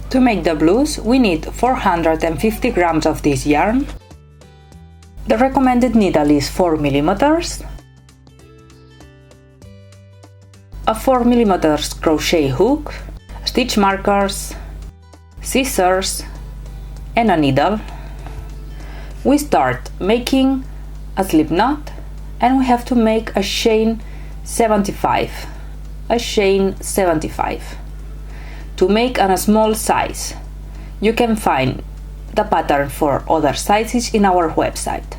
To make the blouse, we need 450 grams of this yarn. The recommended needle is 4 mm, a 4 mm crochet hook, stitch markers, scissors, and a needle. We start making a slip knot and we have to make a chain 75. To make on a small size. You can find the pattern for other sizes in our website.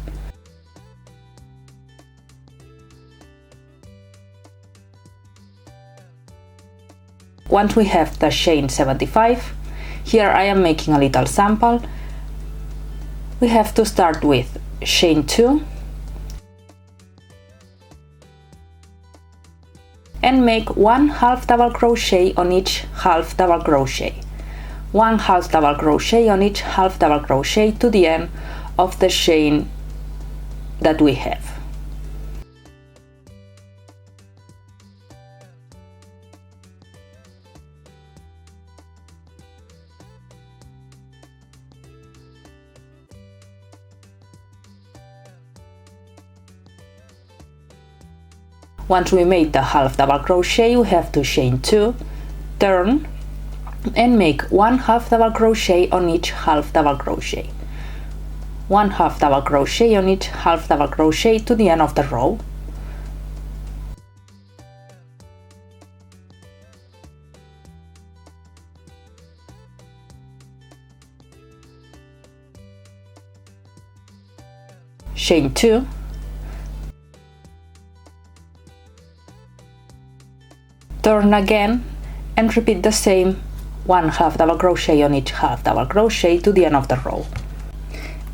Once we have the chain 75, here I am making a little sample. We have to start with chain 2 and make 1 half double crochet on each half double crochet. 1 half double crochet on each half double crochet to the end of the chain that we have. Once we made the half double crochet, we have to chain 2, turn, and make 1 half double crochet on each half double crochet. 1 half double crochet on each half double crochet to the end of the row. Chain 2, turn again and repeat the same 1 half double crochet on each half double crochet to the end of the row.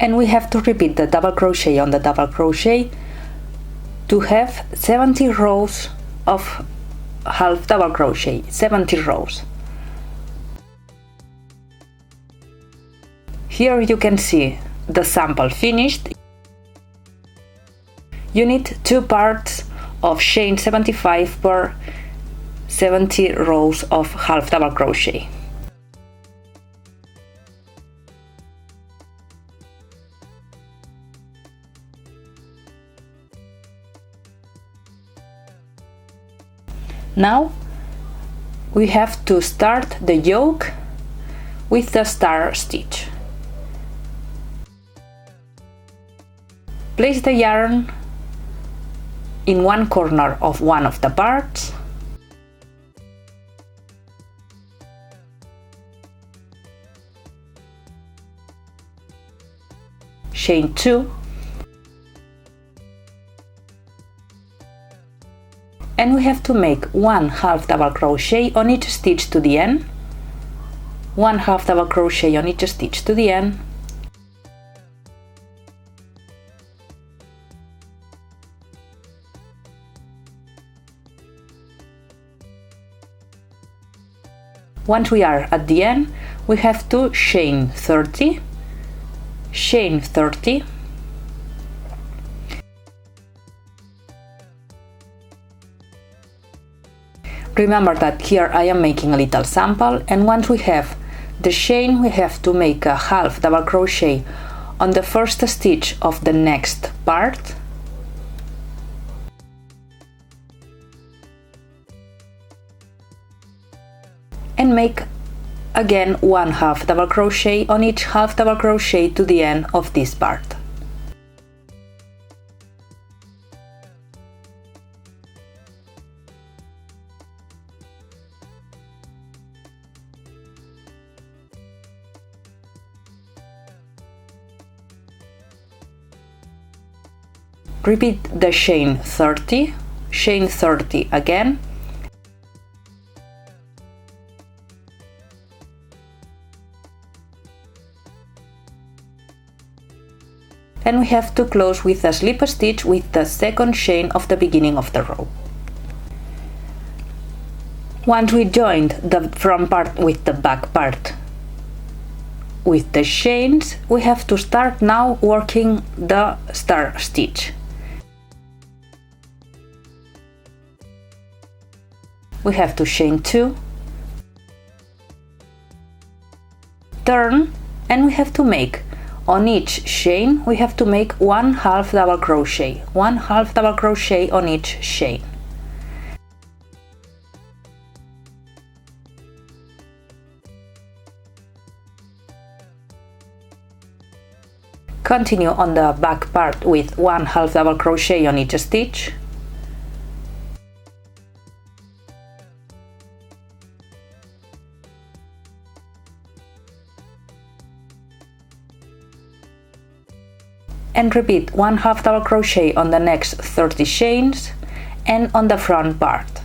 And we have to repeat the double crochet on the double crochet to have 70 rows of half double crochet, 70 rows. Here you can see the sample finished. You need 2 parts of chain 75 per 70 rows of half double crochet. Now we have to start the yoke with the star stitch. Place the yarn in one corner of one of the parts. Chain 2 and we have to make 1 half double crochet on each stitch to the end, 1 half double crochet on each stitch to the end, once we are at the end, we have to chain 30, chain 30, remember that here I am making a little sample, and once we have the chain, we have to make a half double crochet on the first stitch of the next part, and make again 1 half double crochet on each half double crochet to the end of this part. Repeat the chain 30, chain 30 again, and we have to close with a slip stitch with the second chain of the beginning of the row. Once we joined the front part with the back part with the chains, we have to start now working the star stitch. We have to chain 2, turn, and we have to make on each chain we have to make 1/2 double crochet, 1/2 double crochet on each chain. Continue on the back part with 1/2 double crochet on each stitch. And repeat 1/2 double crochet on the next 30 chains and on the front part.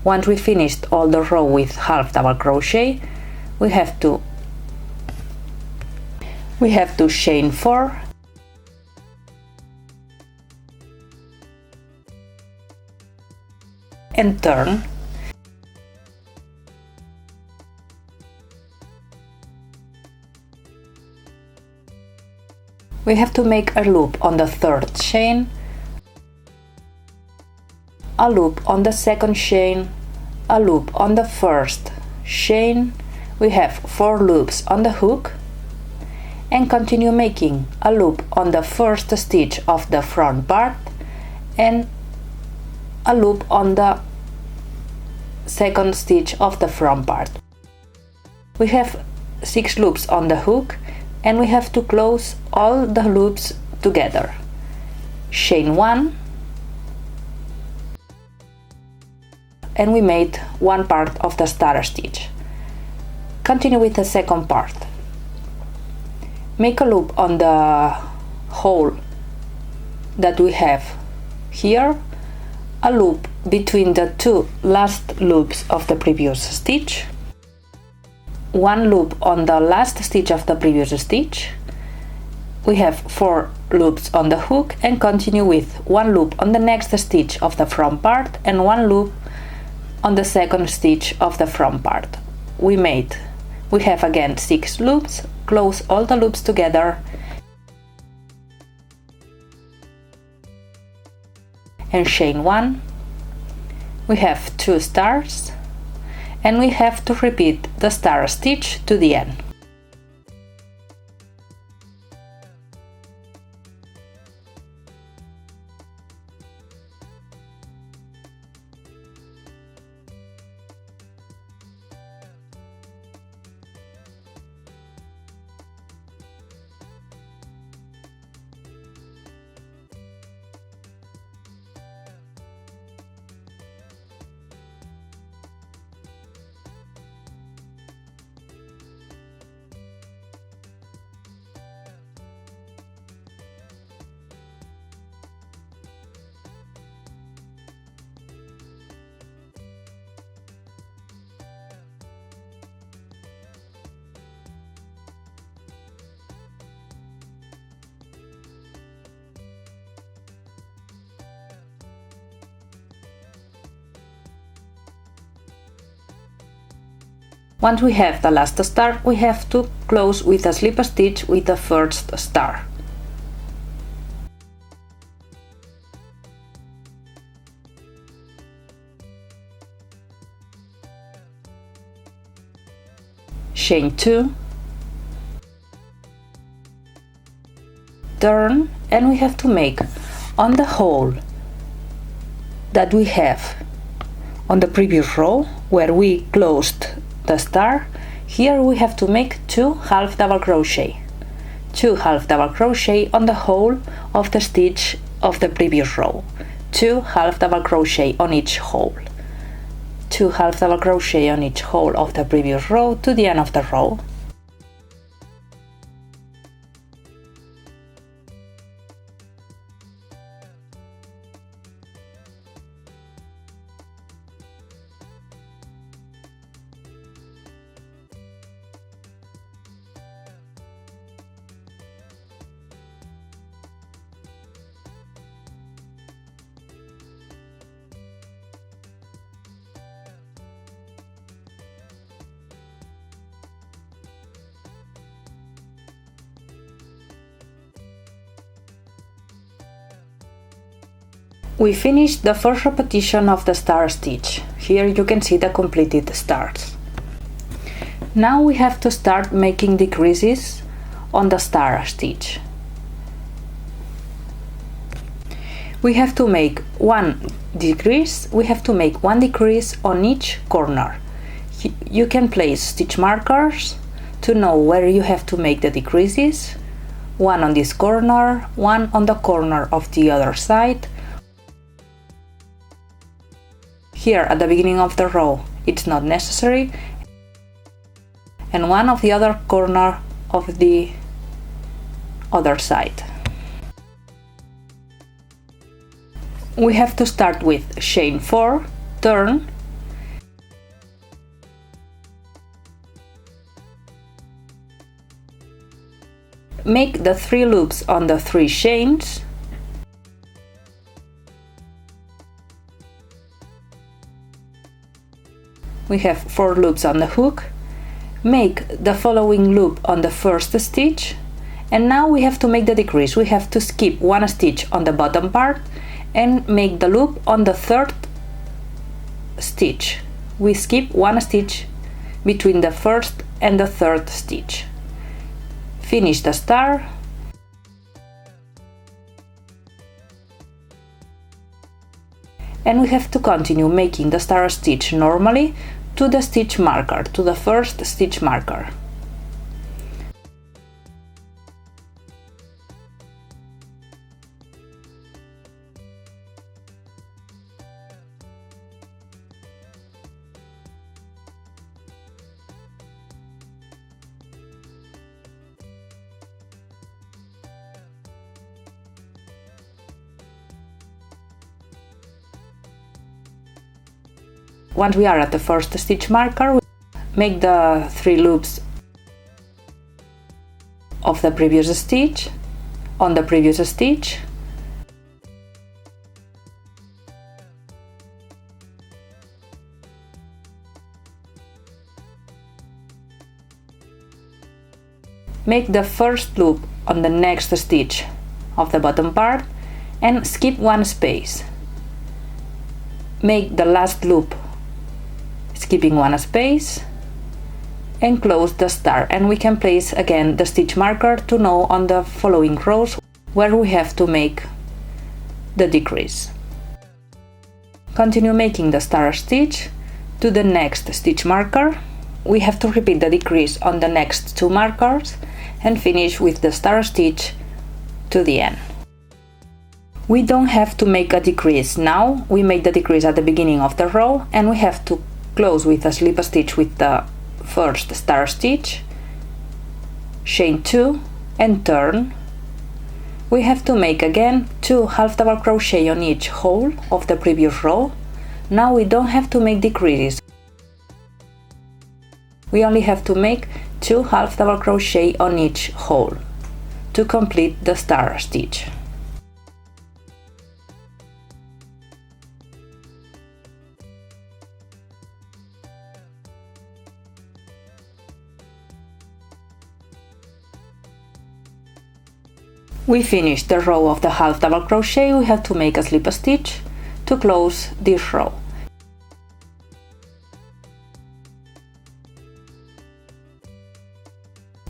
Once we finished all the row with half double crochet, we have to chain 4 and turn. We have to make a loop on the 3rd chain, a loop on the 2nd chain, a loop on the 1st chain. We have 4 loops on the hook, and continue making a loop on the 1st stitch of the front part and a loop on the 2nd stitch of the front part. We have 6 loops on the hook, and we have to close all the loops together. Chain 1, and we made one part of the star stitch. Continue with the second part. Make a loop on the hole that we have here, a loop between the 2 last loops of the previous stitch, one loop on the last stitch of the previous stitch. We have 4 loops on the hook, and continue with one loop on the next stitch of the front part and one loop on the 2nd stitch of the front part. We have again 6 loops. Close all the loops together and chain 1. We have 2 stars, and we have to repeat the star stitch to the end. Once we have the last star, we have to close with a slip stitch with the first star. Chain 2, turn, and we have to make on the hole that we have on the previous row where we closed the star. Here we have to make 2 half double crochet, 2 half double crochet on the hole of the stitch of the previous row, 2 half double crochet on each hole, 2 half double crochet on each hole of the previous row to the end of the row. We finished the first repetition of the star stitch. Here you can see the completed stars. Now we have to start making decreases on the star stitch. We have to make one decrease on each corner. You can place stitch markers to know where you have to make the decreases. One on this corner, one on the corner of the other side. Here at the beginning of the row it's not necessary, and one of the other corner of the other side. We have to start with chain 4, turn, make the 3 loops on the 3 chains, we have 4 loops on the hook, make the following loop on the first stitch, and now we have to make the decrease. We have to skip one stitch on the bottom part and make the loop on the third stitch. We skip one stitch between the first and the third stitch. Finish the star, and we have to continue making the star stitch normally to the stitch marker, to the first stitch marker. Once we are at the first stitch marker, we make the 3 loops of the previous stitch on the previous stitch, make the first loop on the next stitch of the bottom part and skip one space. Make the last loop skipping one space and close the star, and we can place again the stitch marker to know on the following rows where we have to make the decrease. Continue making the star stitch to the next stitch marker. We have to repeat the decrease on the next 2 markers and finish with the star stitch to the end. We don't have to make a decrease now. We made the decrease at the beginning of the row, and we have to close with a slip stitch with the first star stitch, chain 2 and turn. We have to make again 2 half double crochet on each hole of the previous row. Now we don't have to make decreases. We only have to make 2 half double crochet on each hole to complete the star stitch. We finished the row of the half double crochet. We have to make a slip stitch to close this row.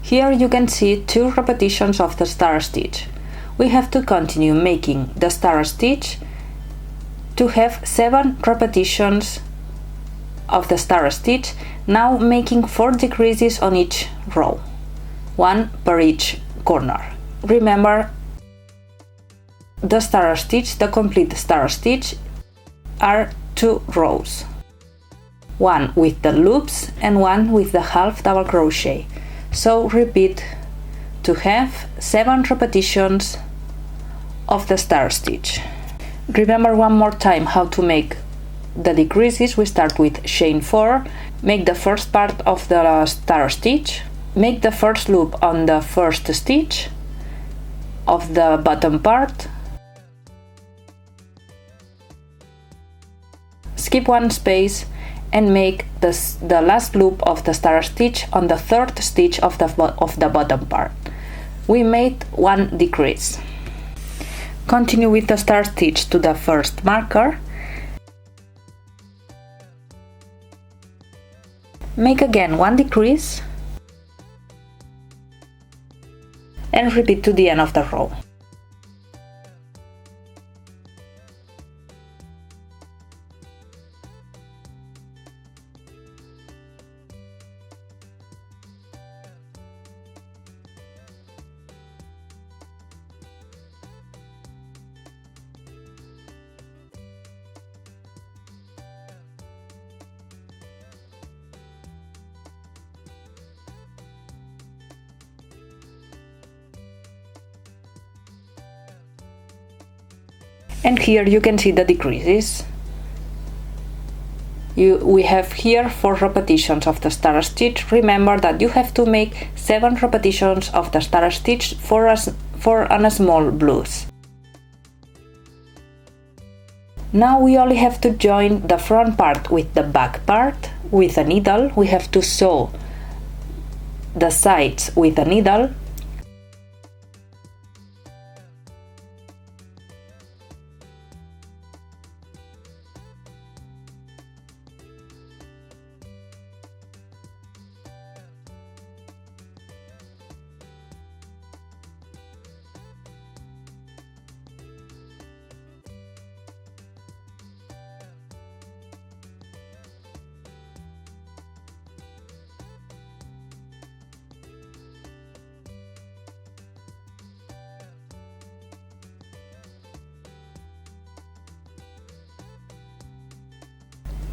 Here you can see 2 repetitions of the star stitch. We have to continue making the star stitch to have 7 repetitions of the star stitch, now making 4 decreases on each row, 1 per each corner. Remember, the star stitch, the complete star stitch, are 2 rows, one with the loops and one with the half double crochet. So repeat to have 7 repetitions of the star stitch. Remember one more time how to make the decreases. We start with chain 4, make the first part of the star stitch, make the first loop on the first stitch of the bottom part, skip one space and make the last loop of the star stitch on the third stitch of the bottom part. We made 1 decrease. Continue with the star stitch to the first marker. Make again one decrease and repeat to the end of the row. And here you can see the decreases. We have here 4 repetitions of the star stitch. Remember that you have to make 7 repetitions of the star stitch for a small blouse. Now we only have to join the front part with the back part with a needle. We have to sew the sides with a needle.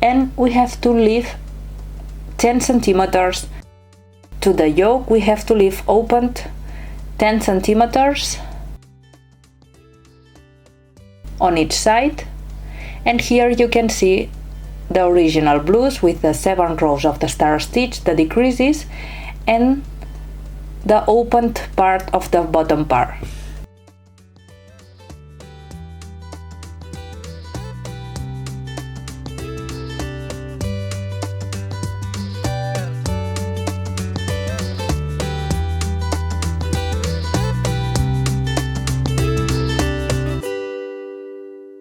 And we have to leave 10 centimeters to the yoke. We have to leave opened 10 centimeters on each side. And here you can see the original blouse with the 7 rows of the star stitch, the decreases, and the opened part of the bottom part.